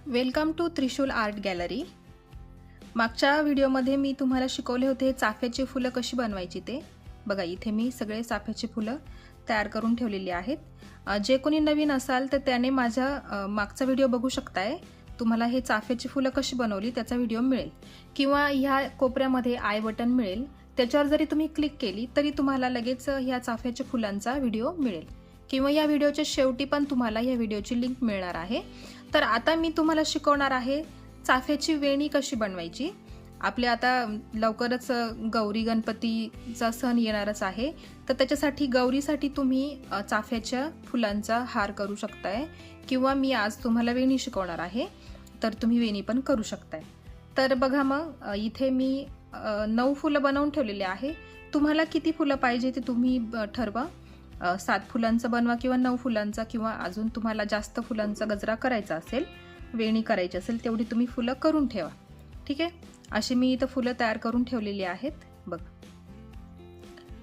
Welcome to Trishul art gallery. मागच्या व्हिडिओमध्ये मी तुम्हाला शिकवले होते चाफ्याची फुलं कशी बनवायची ते। बघा इथे मी सगळे चाफ्याची फुलं तयार करून ठेवलेली आहेत। जे कोणी नवीन असाल तर त्याने माझा मागचा व्हिडिओ बघू शकताय। तुम्हाला हे चाफ्याची फुलं कशी बनवली त्याचा व्हिडिओ मिळेल किंवा ह्या कोपऱ्यामध्ये आय बटन मिळेल, त्याच्यावर जरी तुम्ही क्लिक केली तरी तुम्हाला लगेच ह्या चाफ्याच्या फुलांचा व्हिडिओ मिळेल किंवा या व्हिडिओच्या शेवटी पण तुम्हाला या व्हिडिओची लिंक मिळणार आहे। तर आता मी तुम्हाला शिकवणार आहे चाफ्याची वेणी कशी बनवायची। आपले आता लवकरच गौरी गणपतीचा सण येणारच आहे, तर त्याच्यासाठी गौरीसाठी तुम्ही चाफ्याच्या फुलांचा हार करू शकताय किंवा मी आज तुम्हाला वेणी शिकवणार आहे तर तुम्ही वेणी पण करू शकताय। तर बघा मग इथे मी 9 फुलं बनवून ठेवलेले आहे। तुम्हाला किती फुलं पाहिजे ते तुम्ही ठरवा। 7 फुलांचा बनवा किंवा 9 फुलांचा किंवा अजून तुम्हाला जास्त फुलांचा गजरा करायचा असेल, वेणी करायची असेल तेवढी तुम्ही फुलं करून ठेवा। ठीक आहे, अशी मी इथं फुलं तयार करून ठेवलेली आहेत बघा।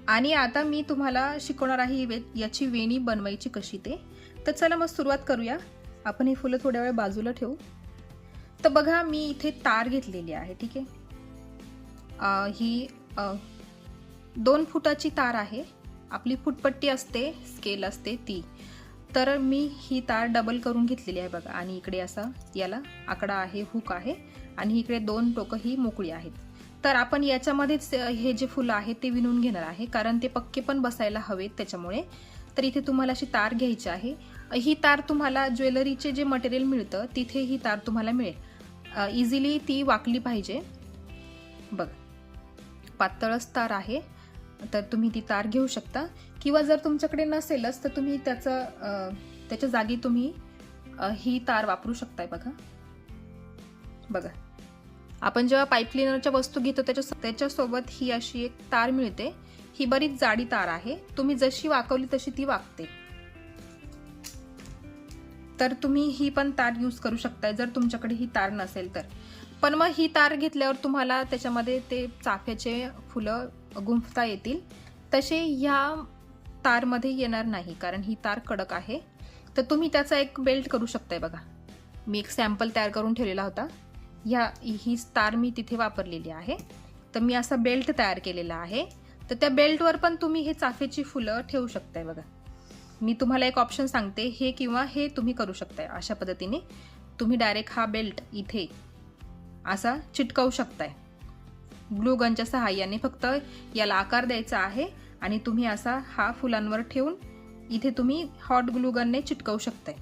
आणि आता मी तुम्हाला शिकवणार आहे याची वेणी बनवायची कशी ते। तर चला मग सुरुवात करूया। आपण ही फुलं थोड्या वेळ बाजूला ठेवू। तर बघा मी इथे तार घेतलेली आहे। ठीक आहे, ही 2 फुटाची तार आहे। आपली फुटपट्टी असते, स्केल असते ती। तर मी ही तार डबल करून घेतलेली आहे बघा। आणि इकडे असा याला आकडा आहे, हुक आहे आणि इकडे 2 टोकं ही मोकळी आहेत। तर आपण याच्यामध्येच हे जे फुलं आहेत ते विणून घेणार आहे, कारण ते पक्के पण बसायला हवेत त्याच्यामुळे। तर इथे तुम्हाला अशी तार घ्यायची आहे। ही तार तुम्हाला ज्वेलरीचे जे मटेरियल मिळतं तिथे ही तार तुम्हाला मिळेल। इझिली ती वाकली पाहिजे बघ, पातळच तार आहे तर तुम्ही ती तार घेऊ शकता किंवा जर तुमच्याकडे नसेलच तर तुम्ही त्याच्या जागी तुम्ही ही तार वापरू शकताय बघा। बघा आपण जेव्हा पाईप क्लीनरच्या वस्तू घेतो त्याच्यासोबत ही अशी एक तार मिळते। ही बरीच जाडी तार आहे, तुम्ही जशी वाकवली तशी ती वाकते। तर तुम्ही ही पण तार यूज करू शकताय जर तुमच्याकडे ही तार नसेल तर। पण मग ही तार घेतल्यावर तुम्हाला त्याच्यामध्ये ते चाफ्याचे फुलं गुंफता येतील, तसे ह्या तारमध्ये येणार नाही कारण ही तार कडक आहे। तर तुम्ही त्याचा एक बेल्ट करू शकताय बघा। मी एक सॅम्पल तयार करून ठेवलेला होता, ही तार मी तिथे वापरलेली आहे। तर मी असा बेल्ट तयार केलेला आहे। तर त्या बेल्टवर पण तुम्ही हे चाफ्याची फुलं ठेवू शकताय बघा। मी तुम्हाला एक ऑप्शन सांगते, हे किंवा हे तुम्ही करू शकताय। अशा पद्धतीने तुम्ही डायरेक्ट हा बेल्ट इथे असा चिटकवू शकताय ग्लू गनच्या सहाय्याने। फक्त याला आकार द्यायचा आहे आणि तुम्ही असा हा फुलांवर ठेवून इथे तुम्ही हॉट ग्लू गनने चिटकवू शकताय।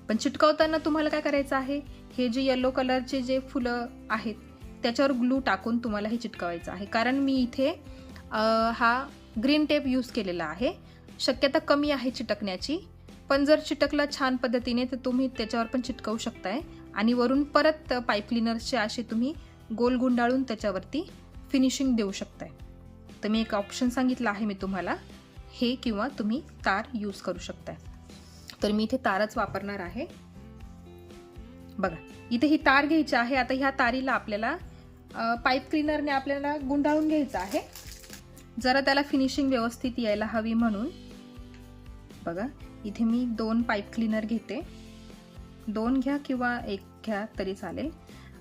पण चिटकवताना तुम्हाला काय करायचं आहे, हे जे येलो कलरचे जे फुलं आहेत त्याच्यावर ग्लू टाकून तुम्हाला हे चिटकवायचं आहे। कारण मी इथे हा ग्रीन टेप यूज केलेला आहे। शक्यता कमी आहे चिटकण्याची, पण जर चिटकला छान पद्धतीने तर तुम्ही त्याच्यावर पण चिटकवू शकताय। आणि वरून परत पाईप क्लीनरचे असे तुम्ही गोल गुंडाळून त्याच्यावरती फिनिशिंग देऊ शकताय। तर मी एक ऑप्शन सांगितलं आहे मी तुम्हाला, हे किंवा तुम्ही तार यूज करू शकताय। तर मी इथे तारच वापरणार आहे बघा। इथे ही तार घ्यायची आहे। आता ह्या तारीला आपल्याला पाईप क्लीनरने आपल्याला गुंडाळून घ्यायचं आहे, जरा त्याला फिनिशिंग व्यवस्थित यायला हवी म्हणून। बघा इथे मी 2 पाईप क्लीनर घेते, 2 घ्या किंवा 1 घ्या तरी चालेल।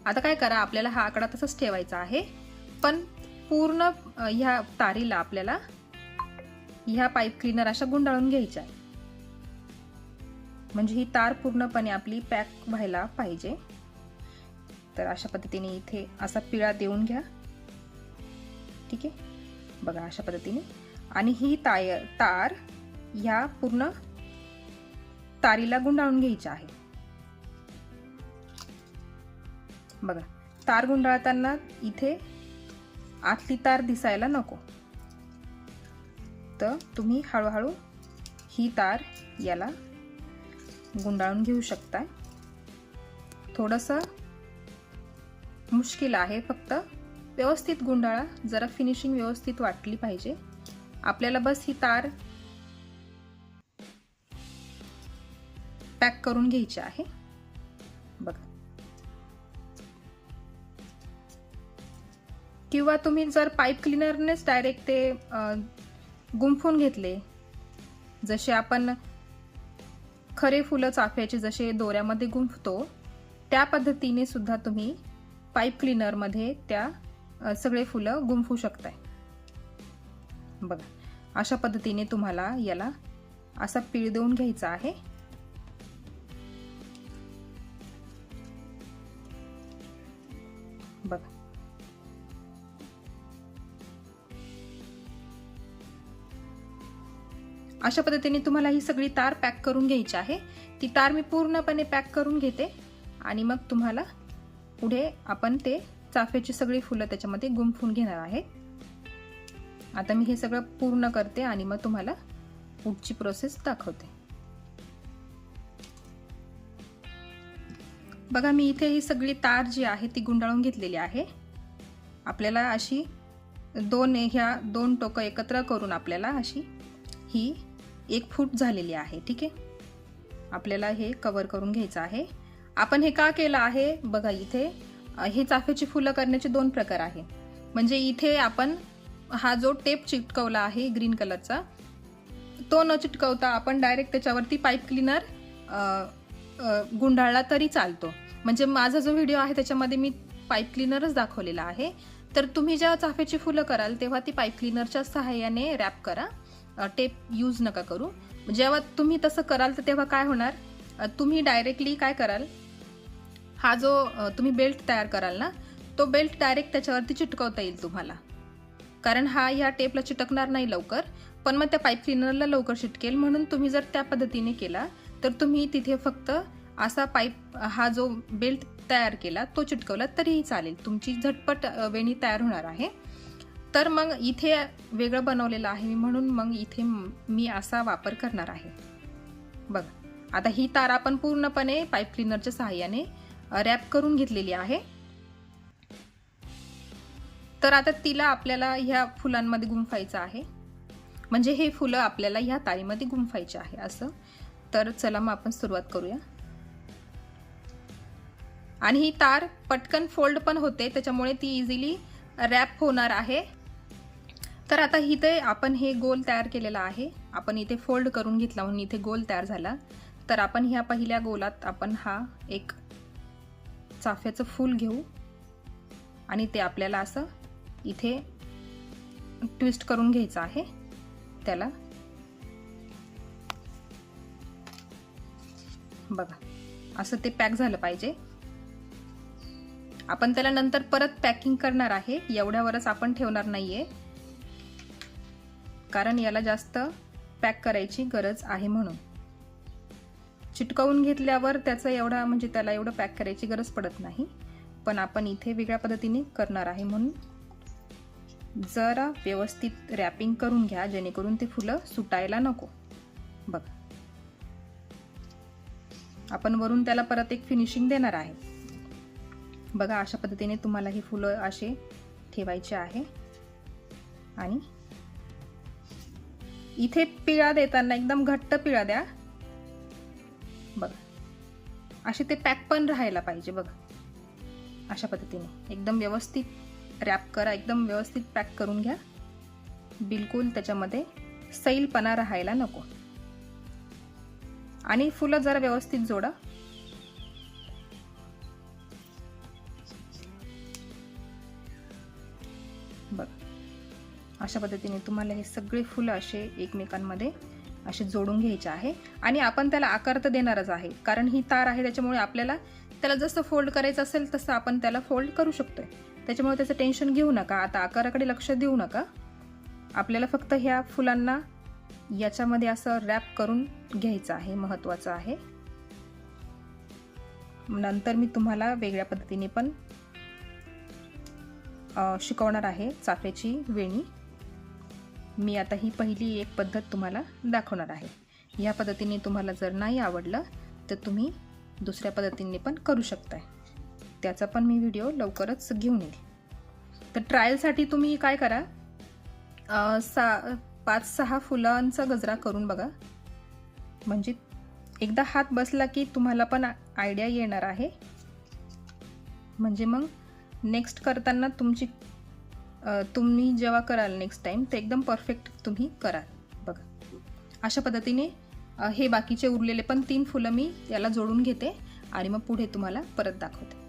आता काय करा, आपल्याला हा आकडा तसाच ठेवायचा आहे, पण पूर्ण ह्या तारीला आपल्याला ह्या पाईप क्लीनर अशा गुंडाळून घ्यायच्या आहे, म्हणजे ही तार पूर्णपणे आपली पॅक व्हायला पाहिजे। तर अशा पद्धतीने इथे असा पिळा देऊन घ्या। ठीक आहे बघा अशा पद्धतीने। आणि ही तार ह्या पूर्ण तारीला गुंडाळून घ्यायची आहे बघा। तार गुंडाळताना इथे आतली तार दिसायला नको, तर तुम्ही हळूहळू ही तार याला गुंडाळून घेऊ शकता। थोडंसं मुश्किल आहे, फक्त व्यवस्थित गुंडाळा, जरा फिनिशिंग व्यवस्थित वाटली पाहिजे आपल्याला। बस ही तार पॅक करून घ्यायची आहे बघा। किंवा तुम्ही जर पाईप क्लीनरनेच डायरेक्ट ते गुंफून घेतले, जसे आपण खरे फुलं चाफ्याचे जसे दोऱ्यामध्ये गुंफतो त्या पद्धतीने सुद्धा तुम्ही पाईप क्लीनरमध्ये त्या सगळे फुलं गुंफू शकताय। बघा, अशा पद्धतीने तुम्हाला याला असा पीळ देऊन घ्यायचा आहे। बघा, अशा पद्धतीने तुम्हाला ही सगळी तार पॅक करून घ्यायची आहे। ती तार मी पूर्णपणे पॅक करून घेते आणि मग तुम्हाला पुढे आपण ते चाफ्याची सगळी फुलं त्याच्यामध्ये गुंफून घेणार आहे। आता मी हे सगळं पूर्ण करते आणि मग तुम्हाला पुढची प्रोसेस दाखवते। बघा, मी इथे ही सगळी तार जी आहे ती गुंडाळून घेतलेली आहे। आपल्याला अशी दोन टोकं एकत्र करून आपल्याला अशी ही 1 फूट झालेली आहे। ठीक आहे, आपल्याला हे कव्हर करून घ्यायचं आहे। आपण हे का केलं आहे? बघा, इथे हे चाफ्याची फुलं करण्याचे 2 प्रकार आहे। म्हणजे इथे आपण हा जो टेप चिटकवला आहे ग्रीन कलरचा, तो न चिटकवता आपण डायरेक्ट त्याच्यावरती पाईप क्लीनर गुंडाळला तरी चालतो। म्हणजे माझा जो व्हिडिओ आहे त्याच्यामध्ये मी पाईप क्लीनरच दाखवलेला आहे। तर तुम्ही जेव्हा चाफ्याची फुलं कराल तेव्हा ती पाईप क्लीनरच्या सहाय्याने रॅप करा, टेप यूज नका करू। जेव्हा तुम्ही तसं कराल तर तेव्हा काय होणार, तुम्ही डायरेक्टली काय कराल, हा जो तुम्ही बेल्ट तयार कराल ना, तो बेल्ट डायरेक्ट त्याच्यावरती चिटकवता येईल तुम्हाला, कारण हा ह्या टेपला चिटकणार नाही लवकर, पण मग त्या पाईप क्लीनरला लवकर चिटकेल। म्हणून तुम्ही जर त्या पद्धतीने केला तर तुम्ही तिथे फक्त असा हा जो बेल्ट तयार केला तो चिटकवला तरीही चालेल, तुमची झटपट वेणी तयार होणार आहे। तर मग इथे वेगळं बनवलेलं आहे म्हणून मग इथे मी असा वापर करणार आहे। बघा, आता ही तार आपण पूर्णपणे पाईप क्लीनरच्या सहाय्याने रॅप करून घेतलेली आहे। तर आता तिला आपल्याला ह्या फुलांमध्ये गुंफायचं आहे, म्हणजे हे फुलं आपल्याला ह्या तारीमध्ये गुंफायचे आहे असं। तर चला मग आपण सुरुवात करूया। आणि ही तार पटकन फोल्ड पण होते, त्याच्यामुळे ती इझिली रॅप होणार आहे। तर आता इथे आपण हे गोल तयार केलेला आहे, आपण इथे फोल्ड करून घेतला म्हणून इथे गोल तयार झाला। तर आपण ह्या पहिल्या गोलात आपण हा एक चाफ्याचं फूल घेऊ आणि ते आपल्याला असं इथे ट्विस्ट करून घ्यायचं आहे त्याला। बघा, असं ते पॅक झालं पाहिजे। आपण त्याला नंतर परत पॅकिंग करणार आहे, एवढ्यावरच आपण ठेवणार नाहीये, कारण याला जास्त पॅक करायची गरज आहे। म्हणून चिटकवून घेतल्यावर त्याचा एवढा म्हणजे त्याला एवढं पॅक करायची गरज पडत नाही, पण आपण इथे वेगळ्या पद्धतीने करणार आहे। म्हणून जरा व्यवस्थित रॅपिंग करून घ्या, जेणेकरून ते फुलं सुटायला नको। बघा, आपण वरून त्याला परत एक फिनिशिंग देणार आहे। बघा, अशा पद्धतीने तुम्हाला ही फुलं असे ठेवायचे आहे। आणि इथे पिळा देताना एकदम घट्ट पिळा द्या। बघा, असे ते पॅक पण राहायला पाहिजे। बघा, अशा पद्धतीने एकदम व्यवस्थित रॅप करा, एकदम व्यवस्थित पॅक करून घ्या, बिलकुल त्याच्यामध्ये सैलपणा राहायला नको। आणि फुलं जरा व्यवस्थित जोडा। बघा, अशा पद्धतीने तुम्हाला हे सगळे फुलं असे एकमेकांमध्ये असे जोडून घ्यायचे आहे। आणि आपण त्याला आकार तर देणारच आहे, कारण ही तार आहे त्याच्यामुळे आपल्याला त्याला जसं फोल्ड करायचं असेल तसं आपण त्याला फोल्ड करू शकतोय, त्याच्यामुळे त्याचं टेन्शन घेऊ नका। आता आकाराकडे लक्ष देऊ नका, आपल्याला फक्त ह्या फुलांना याच्यामध्ये असं रॅप करून घ्यायचं आहे, महत्त्वाचं आहे। नंतर मी तुम्हाला वेगळ्या पद्धतीने पण शिकवणार आहे चाफ्याची वेणी। मी आता ही पहिली एक पद्धत तुम्हाला दाखवणार आहे। या पद्धतीने तुम्हाला जर नाही आवडलं तर तुम्ही दुसऱ्या पद्धतीने पण करू शकताय, त्याचा पण मी व्हिडिओ लवकरच घेऊन येईल। तर ट्रायलसाठी तुम्ही काय करा, 5-6 फुलांचा गजरा करून बघा, म्हणजे एकदा हात बसला की तुम्हाला पण आयडिया येणार आहे। म्हणजे मग नेक्स्ट करताना तुम्ही जेव्हा कराल नेक्स्ट टाइम ते एकदम परफेक्ट तुम्ही कराल। बघा, अशा पद्धतीने हे बाकीचे उरलेले पण 3 फुलं मी याला जोडून घेते आणि मग पुढे तुम्हाला परत दाखवते।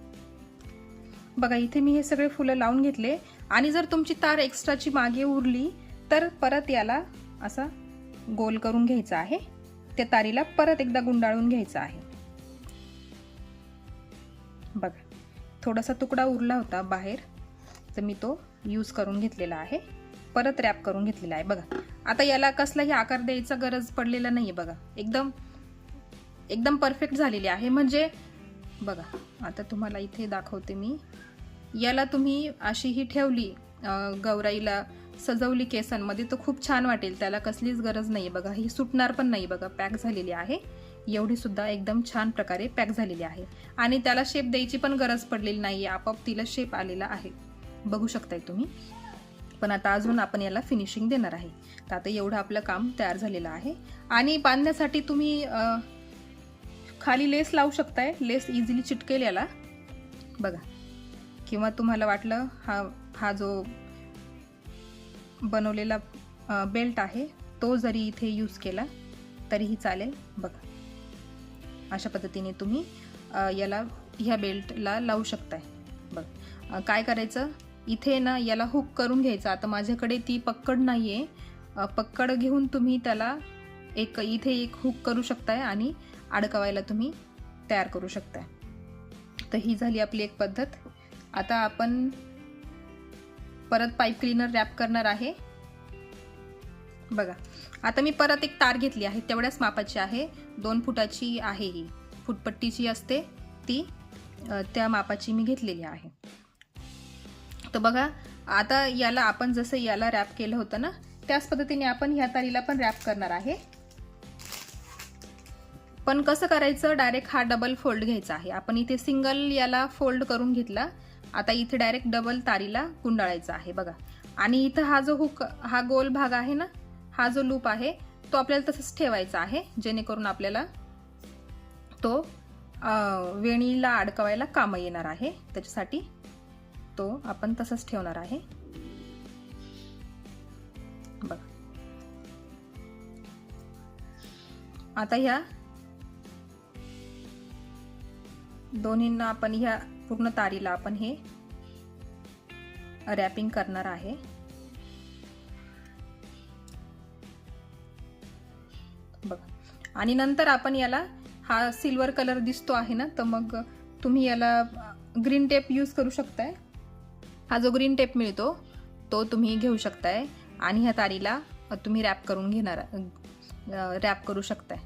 बघा इथे मी हे सगळे फुलं लावून घेतले आणि जर तुमची तार एक्स्ट्राची मागे उरली तर परत याला असा गोल करून घ्यायचा आहे, त्या तारीला परत एकदा गुंडाळून घ्यायचा आहे। बघा थोडासा तुकडा उरला होता बाहेर, तर मी तो यूज करून घेतलेला आहे, परत रॅप करून घेतलेला आहे। बघा आता याला कसलाही आकार द्यायचा गरज पडलेला नाहीये। बघा एकदम परफेक्ट झालेली आहे। म्हणजे बघा आता तुम्हाला इथे दाखवते मी, याला तुम्ही अशी ही ठेवली गौराईला सजवली केसांमध्ये तर खूप छान वाटेल, त्याला कसलीच गरज नाही। बघा ही सुटणार पण नाही, बघा पॅक झालेली आहे, एवढी सुद्धा एकदम छान प्रकारे पॅक झालेली आहे आणि त्याला शेप द्यायची पण गरज पडलेली नाही, आपोआप तिला शेप आलेला आहे, बघू शकताय तुम्ही। पण आता अजून आपण याला फिनिशिंग देणार आहे। तर आता एवढं आपलं काम तयार झालेलं आहे आणि बांधण्यासाठी तुम्ही खाली लेस लावू शकताय, लेस इझिली चिटकेल याला बघा, किंवा तुम्हाला वाटलं हा जो बनवलेला बेल्ट आहे तो जरी इथे यूज केला तरीही चालेल। बघा अशा पद्धतीने तुम्ही याला ह्या बेल्टला लावू शकताय। बघ काय करायचं, इथे ना याला हुक करून घ्यायचं। आता माझ्याकडे ती पक्कड नाहीये, पक्कड घेऊन तुम्ही त्याला इथे एक हुक करू शकताय आणि अडकवायला तुम्ही तयार करू शकताय। तर ही झाली आपली एक पद्धत। आता आपण परत पाईप क्लीनर रॅप करणार आहे। बघा आता मी परत एक तार घेतली आहे, तेवढ्याच मापाची आहे, 2 फुटाची आहे, ही फुटपट्टीची असते ती, त्या मापाची मी घेतलेली आहे। तर बघा आता याला आपण जसं याला रॅप केलं होतं ना त्याच पद्धतीने आपण ह्या तारीला पण रॅप करणार आहे। पण कसं करायचं, डायरेक्ट हा डबल फोल्ड घ्यायचा आहे। आपण इथे सिंगल याला फोल्ड करून घेतला, आता इथे डायरेक्ट डबल तारीला गुंडाळायचा आहे। बघा आणि इथं हा जो हुक, हा गोल भाग आहे ना, हा जो लूप आहे तो आपल्याला तसंच ठेवायचा आहे, जेणेकरून आपल्याला तो वेणीला अडकवायला काम येणार आहे, त्याच्यासाठी तो आपण तसंच ठेवणार आहे। बघा आता ह्या दोन्हींना आपण ह्या पूर्ण तारीला आपण हे रॅपिंग करणार आहे। बघा आणि नंतर आपण याला, हा सिल्वर कलर दिसतो आहे ना, तर मग तुम्ही याला ग्रीन टेप यूज करू शकताय। हा जो ग्रीन टेप मिळतो तो तुम्ही घेऊ शकताय आणि ह्या तारीला तुम्ही रॅप करू शकताय,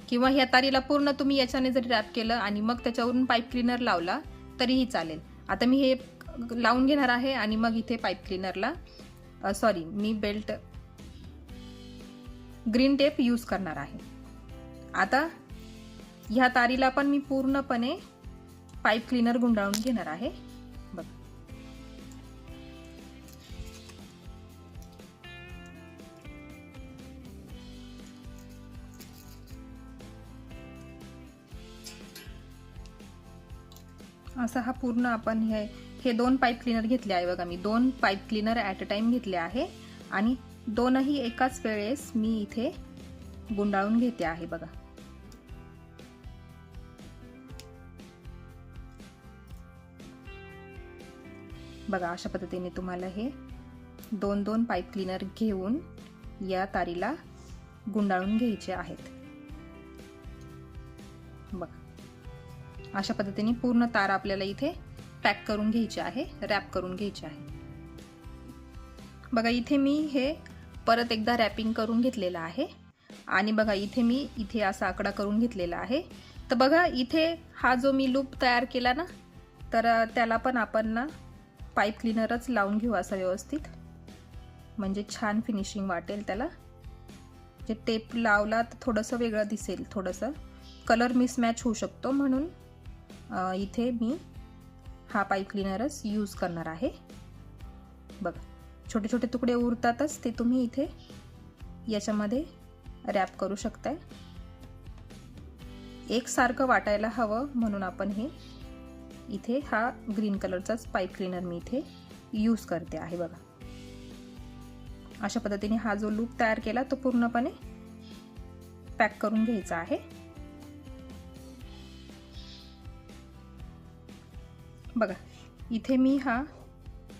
किंवा ह्या तारीला पूर्ण तुम्ही याच्याने जरी रॅप केलं आणि मग त्याच्यावरून पाईप क्लीनर लावला तरीही चालेल। आता मी हे लावून घेणार आहे आणि मग इथे पाईप क्लीनरला मी बेल्ट ग्रीन टेप यूज करणार आहे। आता ह्या तारीला पण मी पूर्णपणे पाईप क्लीनर गुंडाळून घेणार आहे। बघ असा हा पूर्ण आपण हे 2 पाईप क्लीनर घेतले आहे। बघा मी 2 pipe cleaner at a time घेतले आहे आणि दोनही एकाच वेळेस मी इथे गुंडाळून घेते आहे। बघा बघा अशा पद्धतीने तुम्हाला हे 2 पाईप क्लीनर घेऊन या तारीला गुंडाळून घ्यायचे आहेत। बघा अशा पद्धतीने पूर्ण तार आपल्याला इथे पॅक करून घ्यायची आहे, रॅप करून घ्यायची आहे। बघा इथे मी हे परत एकदा रॅपिंग करून घेतलेलं आहे आणि बघा इथे असा आकडा करून घेतलेला आहे। तर बघा इथे हा जो मी लूप तयार केला ना, तर त्याला पण आपण ना पाईप क्लीनरच लावून घेऊ असं व्यवस्थित, म्हणजे छान फिनिशिंग वाटेल त्याला। जे टेप लावला तर थोडंसं वेगळं दिसेल, थोडंसं कलर मिसमॅच होऊ शकतो, म्हणून इथे मी हा पाईप क्लीनरच यूज करणार आहे। बघा छोटे छोटे तुकडे उरतातच, ते तुम्ही इथे याच्यामध्ये रॅप करू शकताय। एकसारखं वाटायला हवं म्हणून आपण हे इथे हा ग्रीन कलरचाच पाईप क्लीनर मी इथे यूज करते आहे। बघा अशा पद्धतीने हा जो लूप तयार केला तो पूर्णपणे पॅक करून घ्यायचा आहे। बघा इथे मी हा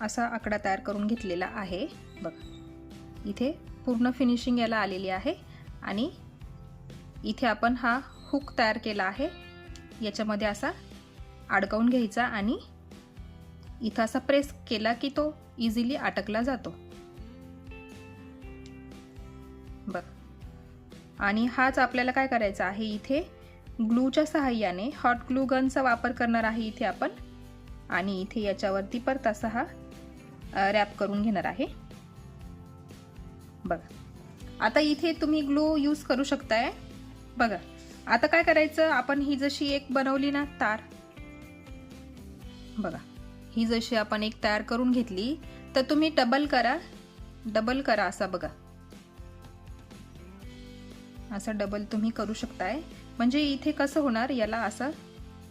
असा आकडा तयार करून घेतलेला आहे। बघा इथे पूर्ण फिनिशिंग याला आलेली आहे आणि इथे आपण हा हुक तयार केला आहे, याच्यामध्ये असा अडकवून घ्यायचा आणि इथं असा प्रेस केला की तो इझिली अटकला जातो। बघ आणि हाच आपल्याला काय करायचा आहे, इथे ग्लूच्या सहाय्याने हॉट ग्लू गनचा वापर करणार आहे इथे आपण, आणि इथे याच्यावरती परत असा हा रॅप करून घेणार आहे। बघा आता इथे तुम्ही ग्लू यूज करू शकताय। बघा आता काय करायचं, आपण ही जशी एक बनवली ना तार, बघा ही जशी आपण एक तयार करून घेतली, तर तुम्ही डबल करा असा, बघा असं डबल तुम्ही करू शकताय। म्हणजे इथे कसं होणार, याला असं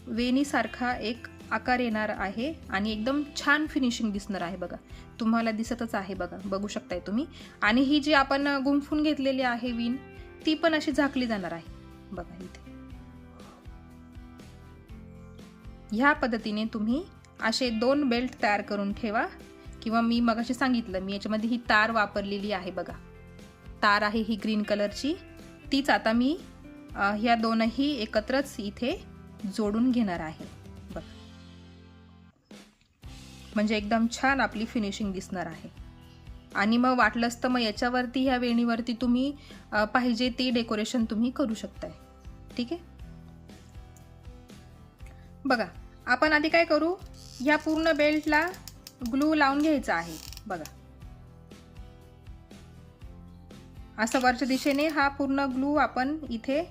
वेणीसारखा एक आकार येणार आहे आणि एकदम छान फिनिशिंग दिसणार आहे। बघा तुम्हाला दिसतच आहे, बघा बघू शकताय तुम्ही। आणि ही जी आपण गुंफून घेतलेली आहे विण, ती पण अशी झाकली जाणार आहे। बघा इथे ह्या पद्धतीने तुम्ही असे 2 बेल्ट तयार करून ठेवा, किंवा मी मगाशी सांगितलं मी याच्यामध्ये ही तार वापरलेली आहे। बघा तार आहे ही ग्रीन कलरची, तीच आता मी ह्या दोनही एकत्रच इथे जोडून घेणार आहे। बघा म्हणजे एकदम छान आपली फिनिशिंग दिसणार आहे। आणि मग वाटलंच तर मग याच्यावरती ह्या वेणीवरती तुम्ही पाहिजे ते डेकोरेशन तुम्ही करू शकताय। ठीक आहे, बघा आपण आधी काय करू, ह्या पूर्ण बेल्टला ग्लू लावून घ्यायचा आहे। बघा असं वरच्या दिशेने हा पूर्ण ग्लू आपण इथे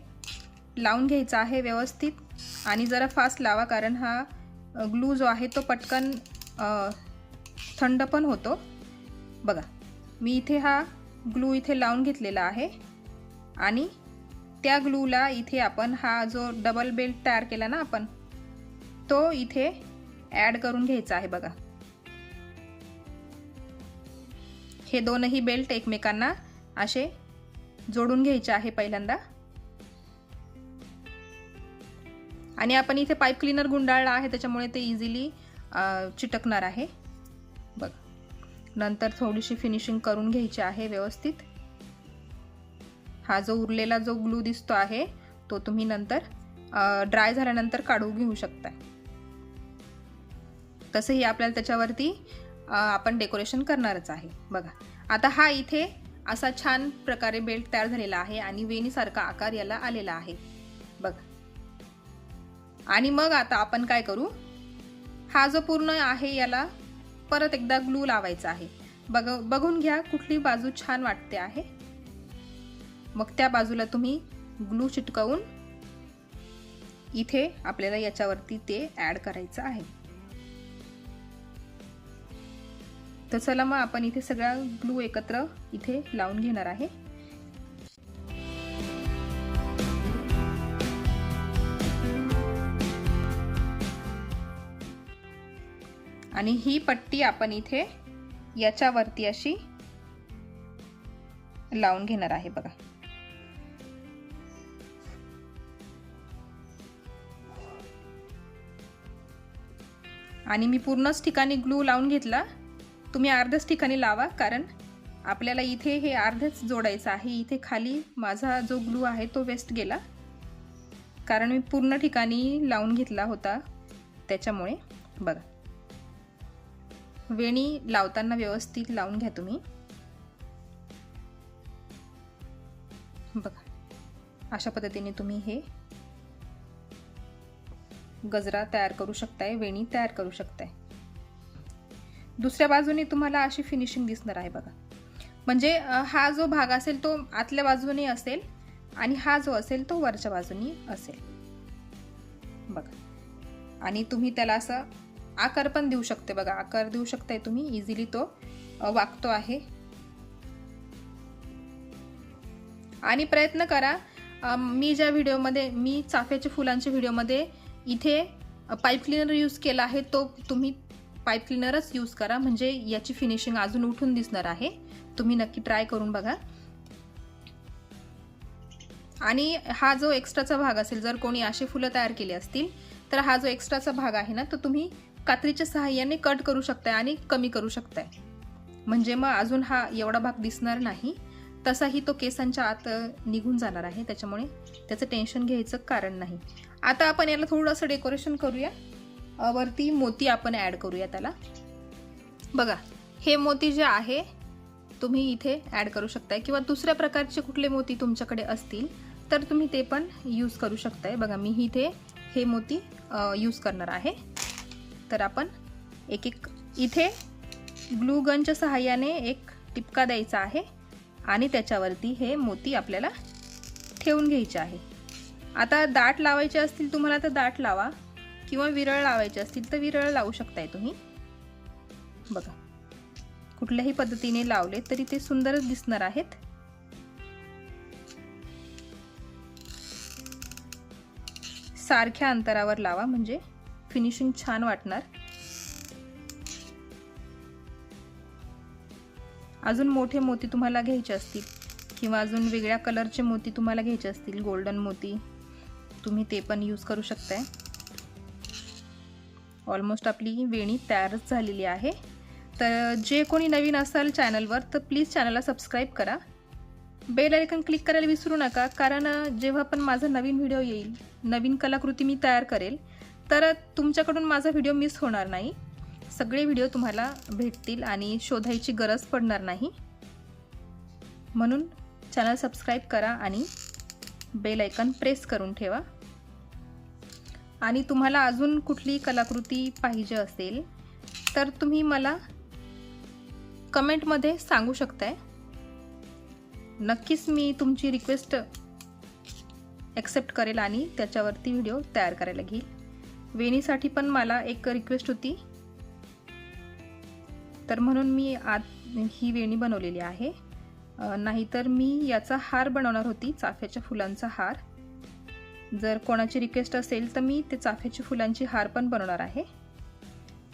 लावून घ्यायचा आहे व्यवस्थित, आणि जरा फास्ट लावा, कारण हा ग्लू जो आहे तो पटकन थंड पण होतो। बघा मी इथे हा ग्लू इथे लावून घेतलेला आहे, आणि त्या ग्लूला इथे आपण हा जो डबल बेल्ट तयार केला ना आपण, तो इथे ॲड करून घ्यायचा आहे। बघा हे दोनही बेल्ट एकमेकांना असे जोडून घ्यायचे आहे पहिल्यांदा, आणि आपण इथे पाईप क्लीनर गुंडाळला आहे त्याच्यामुळे ते इझिली चिटकणार आहे। बघ नंतर थोडीशी फिनिशिंग करून घ्यायची आहे व्यवस्थित। हा जो उरलेला जो ग्लू दिसतो आहे तो तुम्ही नंतर ड्राय झाल्यानंतर काढून घेऊ शकता। तसंही आपल्याला त्याच्यावरती आपण डेकोरेशन करणारच आहे। बघा आता हा इथे असा छान प्रकारे बेल्ट तयार झालेला आहे आणि वेणीसारखा आकार याला आलेला आहे। बघा आणि मग आता आपण काय करू, हा जो पूर्ण आहे याला परत एकदा ग्लू लावायचा आहे। बघून घ्या कुठली बाजू छान वाटते आहे, मग त्या बाजूला तुम्ही ग्लू चिटकवून इथे आपल्याला याच्यावरती ते ॲड करायचं आहे। तर चला मग आपण इथे सगळा ग्लू एकत्र इथे लावून घेणार आहे। आणि ही पट्टी आपण इथे याच्यावरती अशी लावून घेणार आहे। बघा आणि मी पूर्णच ठिकाणी ग्लू लावून घेतला, तुम्ही अर्ध्याच ठिकाणी लावा, कारण आपल्याला इथे हे अर्धेच जोडायचं आहे। इथे खाली माझा जो ग्लू आहे तो वेस्ट गेला, कारण मी पूर्ण ठिकाणी लावून घेतला होता त्याच्यामुळे। बघा वेणी लावताना व्यवस्थित लावून घ्या तुम्ही। बघा अशा पद्धतीने तुम्ही हे गजरा तयार करू शकताय, वेणी तयार करू शकताय। दुसऱ्या बाजूने तुम्हाला अशी फिनिशिंग दिसणार आहे। बघा म्हणजे हा जो भाग असेल तो आतल्या बाजूने असेल आणि हा जो असेल तो वरच्या बाजूने असेल। बघा आणि तुम्ही त्याला असं आकार पण देऊ शकते। बघा आकार देऊ शकताय तुम्ही, इझिली तो वाकतो आहे। आणि प्रयत्न करा, मी ज्या व्हिडिओमध्ये मी चाफ्याच्या फुलांच्या व्हिडिओमध्ये इथे पाईप क्लीनर यूज केला आहे, तो तुम्ही पाईप क्लीनरच यूज करा, म्हणजे याची फिनिशिंग अजून उठून दिसणार आहे। तुम्ही नक्की ट्राय करून बघा। आणि हा जो एक्स्ट्राचा भाग असेल, जर कोणी अशी फुलं तयार केली असतील तर हा जो एक्स्ट्राचा भाग आहे ना, तो तुम्ही कात्रीच्या सहाय्याने कट करू शकताय आणि कमी करू शकताय, म्हणजे मग अजून हा एवढा भाग दिसणार नाही, तसाही तो केसांच्या आत निघून जाणार आहे, त्याच्यामुळे त्याचं टेन्शन घ्यायचं कारण नाही. आता आपण याला थोडंसं डेकोरेशन करूया. वरती मोती आपण ॲड करूया त्याला. बघा, हे मोती जे आहे तुम्ही इथे ॲड करू शकताय, किंवा दुसऱ्या प्रकारचे कुठले मोती तुमच्याकडे असतील तर तुम्ही ते पण यूज करू शकताय. बघा, मी इथे हे मोती यूज करणार आहे. तर आपण एक एक इथे ग्लू गनच्या सहाय्याने एक टिपका द्यायचा आहे आणि त्याच्यावरती हे मोती आपल्याला ठेवून घ्यायचे आहे. आता दाट लावायचे असतील तुम्हाला तर दाट लावा, किंवा विरळ लावायचे असतील तर विरळ लावू शकताय तुम्ही. बघा, कुठल्याही पद्धतीने लावले तरी ते सुंदरच दिसणार आहेत. सारख्या अंतरावर लावा, म्हणजे फिनिशिंग छान वाटणार. अजून मोठे मोती तुम्हाला घ्यायचे असतील, किंवा अजून वेगळ्या कलरचे मोती तुम्हाला घ्यायचे असतील, गोल्डन मोती, तुम्ही ते पण यूज करू शकताय. ऑलमोस्ट आपली वेणी तयारच झालेली आहे. तर जे कोणी नवीन असाल चॅनलवर तर प्लीज चॅनलला सबस्क्राईब करा. बेल आयकॉन क्लिक करायला विसरू नका, कारण जेव्हा पण माझा नवीन व्हिडिओ येईल, नवीन कलाकृती मी तयार करेल, तर तुमच्याकडून माझा व्हिडिओ मिस होणार नाही. सगळे व्हिडिओ तुम्हाला भेटतील आणि शोधायची गरज पडणार नाही. म्हणून चॅनल सबस्क्राईब करा आणि बेल आयकॉन प्रेस करून ठेवा. आणि तुम्हाला अजून कुठली कलाकृती पाहिजे असेल तर तुम्ही मला कमेंटमध्ये सांगू शकताय. नक्कीच मी तुमची रिक्वेस्ट ॲक्सेप्ट करेल आणि त्याच्यावरती व्हिडिओ तयार करायला घेईल. वेणीसाठी पण मला एक रिक्वेस्ट होती, तर म्हणून मी ही वेणी बनवलेली आहे. नाहीतर मी याचा हार बनवणार होती, चाफ्याच्या फुलांचा हार. जर कोणाची रिक्वेस्ट असेल तर मी ते चाफ्याच्या फुलांची हार पण बनवणार आहे.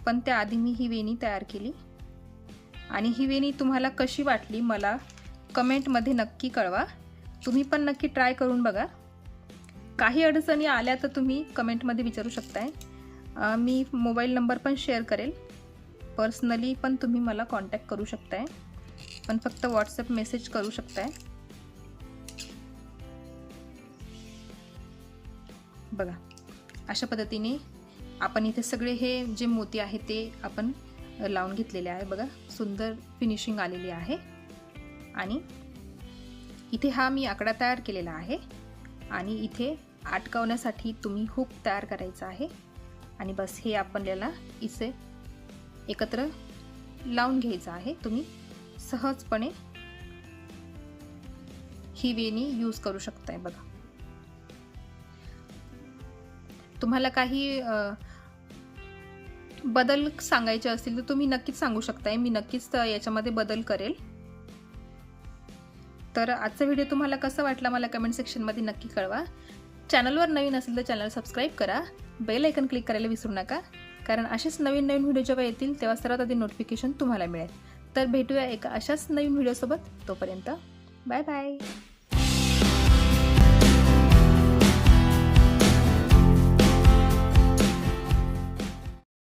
पण त्याआधी मी ही वेणी तयार केली. आणि ही वेणी तुम्हाला कशी वाटली मला कमेंटमध्ये नक्की कळवा. तुम्ही पण नक्की ट्राय करून बघा. काही अडचणी आल्या तर तुम्ही कमेंटमध्ये विचारू शकताय. मी मोबाईल नंबर पण शेअर करेल. पर्सनली पण तुम्ही मला कॉन्टॅक्ट करू शकताय, पण फक्त व्हॉट्सअप मेसेज करू शकताय. बघा, अशा पद्धतीने आपण इथे सगळे हे जे मोती आहेत ते आपण लावून घेतलेले आहे. बघा, सुंदर फिनिशिंग आलेली आहे. आणि इथे हा मी आकडा तयार केलेला आहे आणि इथे अटकवण्यासाठी तुम्ही हुक तयार करायचा आहे. आणि बस हे आपल्याला इथे एकत्र लावून घ्यायचं आहे. तुम्ही सहजपणे ही वेणी यूज करू शकताय. बघा, तुम्हाला काही बदल सांगायचे असतील तर तुम्ही नक्कीच सांगू शकताय. मी नक्कीच याच्यामध्ये बदल करेल. तर आजचा व्हिडिओ तुम्हाला कसा वाटला मला कमेंट सेक्शनमध्ये नक्की कळवा. चॅनलवर नवीन असेल तर चॅनल सबस्क्राईब करा. बेल आयकॉन क्लिक करायला विसरू नका, कारण असेच नवीन नवीन व्हिडिओ जेव्हा येतील तेव्हा सर्वात आधी नोटिफिकेशन तुम्हाला मिळेल. तर भेटूया एका अशाच नवीन व्हिडिओसोबत. तोपर्यंत बाय बाय.